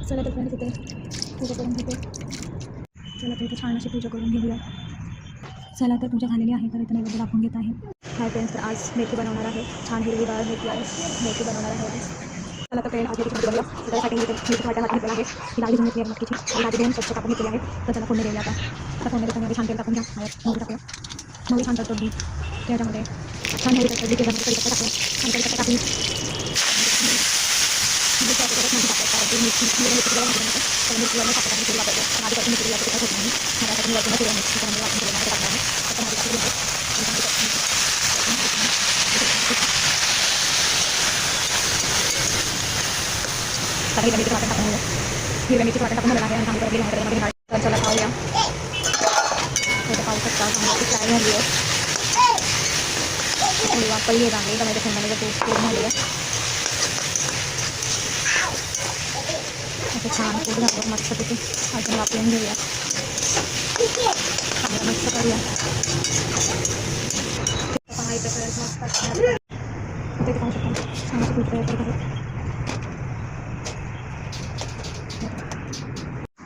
चला तर फ्रेंड्स इथे पूजा करून घेते. चला तर इथे छान अशी पूजा करून घेऊया. चला तर पूजा झालेली आहे तर इथे नैवेद्य दाखवून घेत आहे. हाय फ्रेंड्स, तर आज मेथी बनवणार आहे. छान हिरवीगार मेथी बनवणार आहे आज. चला तर फ्रेंड आज मेथीची भाजी बनवूया. त्यासाठी मेथीची वाट्या हात घेतलेला आहे. ही डाळ भिजून घेतली आहे मटकीची. ही भाजी धुवून स्वच्छ कापून घेतली आहे. तर त्याला फोडणी देऊया. आता फोडणी देताना छान तेल टाकून घ्या. मोहरी टाकूया. मोहरी छान तडतडली त्याच्यामध्ये छान मोहरी तडतडली त्याच्यामध्ये कढीपत्ता टाकूया. छान कढीपत्ता टाकून हिरव्या मिरची वाटण टाकून झालेला आहे आणि आम्ही त्यामध्ये तर चला पाहूया. पाहू शकता फ्राय झाली आहे. थोडी वापरली आहे चांगली टोमॅटो शेंगदाणे पेस्ट करून झाली आहे. असं छान पूर्ण झालं मस्त तिथे अजून वापरून घेऊया. चांगलं मस्त करूया. पाहायचं परत मस्त तिथे पाहू शकता छान अशी तयार करत आहे.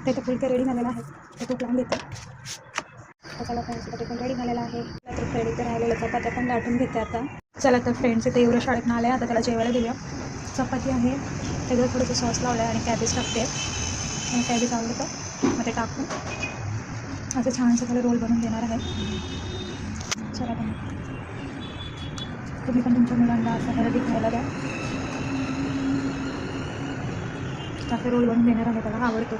त्याचं फुलके रेडी झालेलं आहे. ते तूप लावून देते. त्याला फ्रेंड्स पण रेडी झालेला आहे. तर फ्रेंड इथे राहिलेलं चपात्या पण लाटून घेते आता. चला तर फ्रेंड्स इथे एवढं शाळेतून आले. आता त्याला जेवायला देऊया. चपाती आहे त्याच्यावर थोडंसं सॉस लावलं आहे आणि कॅबेज टाकते. आणि कॅबेज आवडतं मग ते टाकून असं छानसं त्याला रोल बनवून देणार आहे. चला तुम्ही पण तुमच्या मुलांना असं हेल्दी खायला द्या. असं रोल बनवून देणार आहे. त्याला आवडतो.